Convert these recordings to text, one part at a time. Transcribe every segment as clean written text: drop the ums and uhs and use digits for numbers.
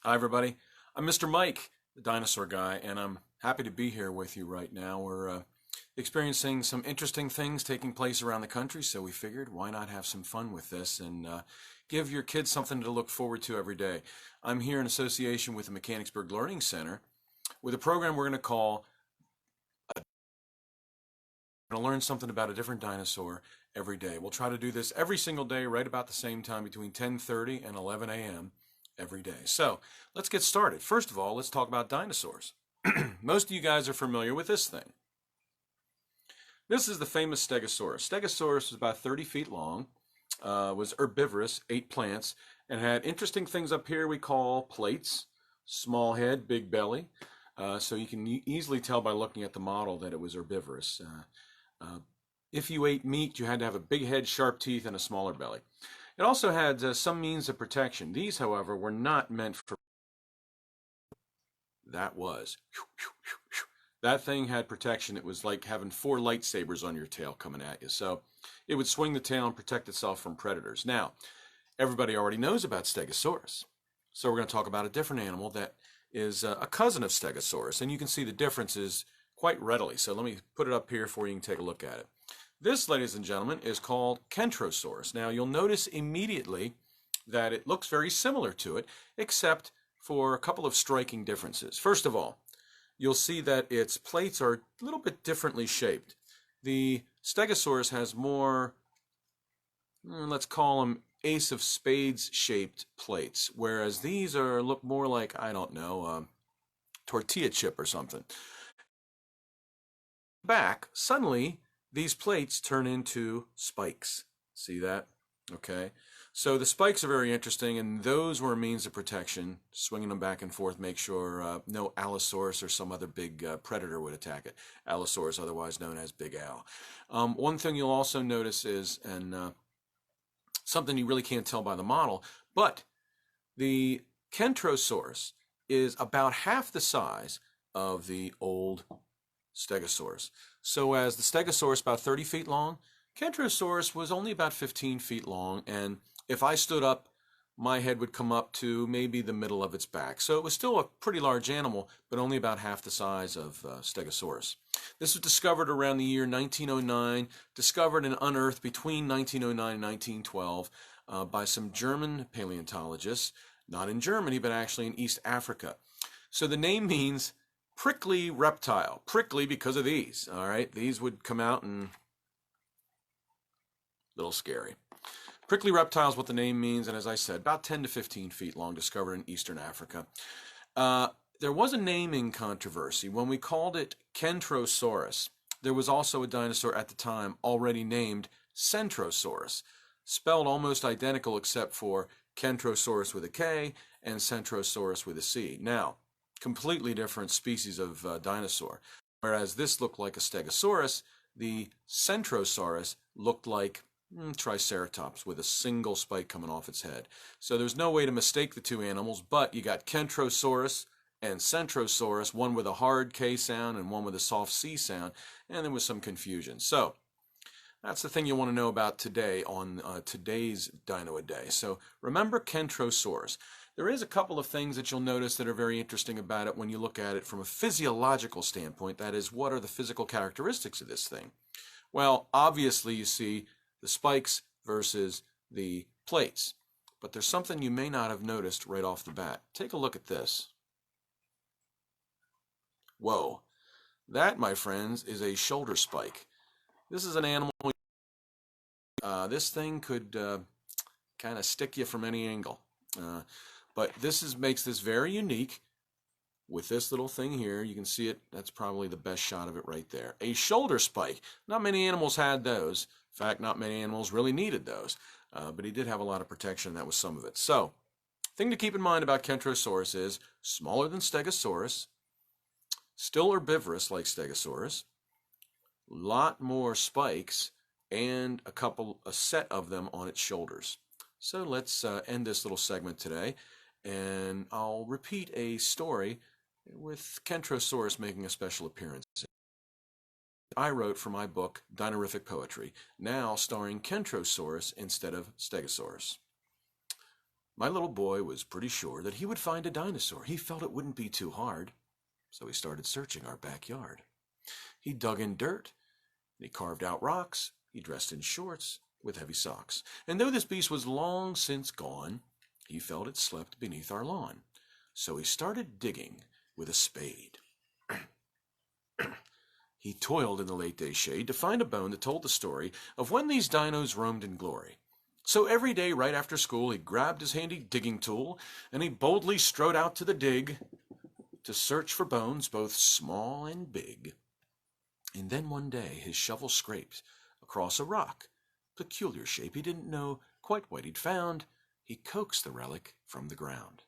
Hi everybody, I'm Mr. Mike, the dinosaur guy, and I'm happy to be here with you right now. We're experiencing some interesting things taking place around the country, so we figured why not have some fun with this and give your kids something to look forward to every day. I'm here in association with the Mechanicsburg Learning Center with a program we're going to call going to learn something about a different dinosaur every day. We'll try to do this every single day right about the same time between 10:30 and 11 a.m. every day. So let's get started. First of all, let's talk about dinosaurs. Most of you guys are familiar with this thing. This is the famous Stegosaurus. Stegosaurus was about 30 feet long, was herbivorous, ate plants, and had interesting things up here we call plates, small head, big belly. So you can easily tell by looking at the model that it was herbivorous. If you ate meat, you had to have a big head, sharp teeth, and a smaller belly. It also had some means of protection. These, however, were not meant for... That was. That thing had protection. It was like having 4 lightsabers on your tail coming at you. So it would swing the tail and protect itself from predators. Now, everybody already knows about Stegosaurus. So we're going to talk about a different animal that is a cousin of Stegosaurus. And you can see the differences quite readily. So let me put it up here for you and take a look at it. This, ladies and gentlemen, is called Kentrosaurus. Now, you'll notice immediately that it looks very similar to it, except for a couple of striking differences. First of all, you'll see that its plates are a little bit differently shaped. The Stegosaurus has more, let's call them ace of spades shaped plates, whereas these look more like, I don't know, tortilla chip or something. Back, suddenly, these plates turn into spikes. See that? Okay. So the spikes are very interesting, and those were a means of protection, swinging them back and forth, make sure no Allosaurus or some other big predator would attack it. Allosaurus, otherwise known as Big Al. One thing you'll also notice is, and something you really can't tell by the model, but the Kentrosaurus is about half the size of the old Stegosaurus. So as the Stegosaurus about 30 feet long, Kentrosaurus was only about 15 feet long, and if I stood up, my head would come up to maybe the middle of its back. So it was still a pretty large animal, but only about half the size of Stegosaurus. This was discovered around the year 1909, discovered and unearthed between 1909 and 1912 by some German paleontologists, not in Germany, but actually in East Africa. So the name means prickly reptile. Prickly because of these, all right? These would come out and a little scary. Prickly reptile is what the name means, and as I said, about 10 to 15 feet long, discovered in Eastern Africa. There was a naming controversy. When we called it Kentrosaurus, there was also a dinosaur at the time already named Centrosaurus, spelled almost identical except for Kentrosaurus with a K and Centrosaurus with a C. Now, completely different species of dinosaur. Whereas this looked like a Stegosaurus, the Centrosaurus looked like Triceratops with a single spike coming off its head. So there's no way to mistake the two animals, but you got Kentrosaurus and Centrosaurus, one with a hard K sound and one with a soft C sound, and there was some confusion. So that's the thing you want to know about today on today's Dino-A-Day. So remember Kentrosaurus. There is a couple of things that you'll notice that are very interesting about it when you look at it from a physiological standpoint. That is, what are the physical characteristics of this thing? Well, obviously you see the spikes versus the plates. But there's something you may not have noticed right off the bat. Take a look at this. Whoa. That, my friends, is a shoulder spike. This is an animal. This thing could kind of stick you from any angle. But this makes this very unique with this little thing here. You can see it. That's probably the best shot of it right there. A shoulder spike. Not many animals had those. In fact, not many animals really needed those. But he did have a lot of protection. That was some of it. So, thing to keep in mind about Kentrosaurus is smaller than Stegosaurus, still herbivorous like Stegosaurus, lot more spikes, and a set of them on its shoulders. So let's end this little segment today, and I'll repeat a story with Kentrosaurus making a special appearance. I wrote for my book, Dinorific Poetry, now starring Kentrosaurus instead of Stegosaurus. My little boy was pretty sure that he would find a dinosaur. He felt it wouldn't be too hard, so he started searching our backyard. He dug in dirt, and he carved out rocks. He dressed in shorts with heavy socks. And though this beast was long since gone, he felt it slept beneath our lawn. So he started digging with a spade. He toiled in the late day shade to find a bone that told the story of when these dinos roamed in glory. So every day right after school he grabbed his handy digging tool and he boldly strode out to the dig to search for bones both small and big. And then one day his shovel scraped across a rock, peculiar shape. He didn't know quite what he'd found. He coaxed the relic from the ground.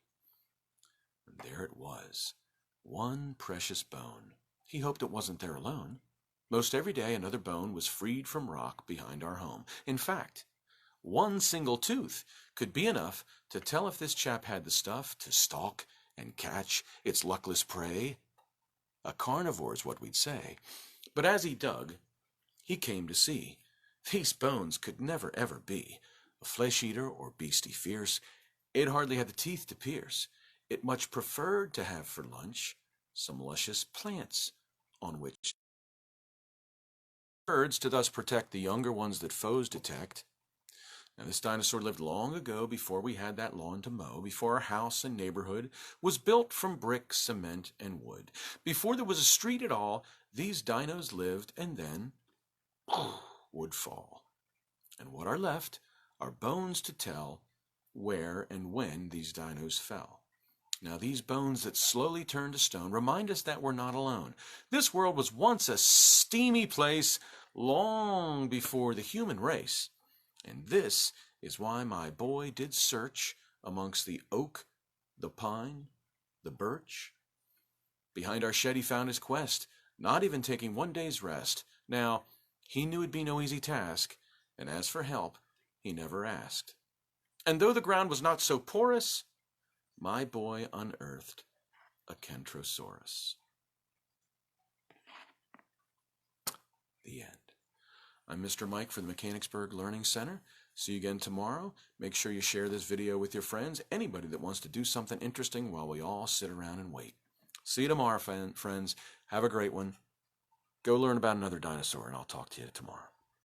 And there it was, one precious bone. He hoped it wasn't there alone. Most every day another bone was freed from rock behind our home. In fact, one single tooth could be enough to tell if this chap had the stuff to stalk and catch its luckless prey. A carnivore is what we'd say. But as he dug, he came to see these bones could never ever be a flesh-eater or beastie fierce. It hardly had the teeth to pierce. It much preferred to have for lunch some luscious plants on which birds to thus protect the younger ones that foes detect. Now, this dinosaur lived long ago, before we had that lawn to mow, before our house and neighborhood was built from brick, cement, and wood. Before there was a street at all, these dinos lived and then would fall. And what are left are bones to tell where and when these dinos fell. Now, these bones that slowly turn to stone remind us that we're not alone. This world was once a steamy place long before the human race. And this is why my boy did search amongst the oak, the pine, the birch. Behind our shed he found his quest, not even taking one day's rest. Now, he knew it'd be no easy task, and as for help, he never asked. And though the ground was not so porous, my boy unearthed a Kentrosaurus. The end. I'm Mr. Mike for the Mechanicsburg Learning Center. See you again tomorrow. Make sure you share this video with your friends, anybody that wants to do something interesting while we all sit around and wait. See you tomorrow, friends. Have a great one. Go learn about another dinosaur, and I'll talk to you tomorrow.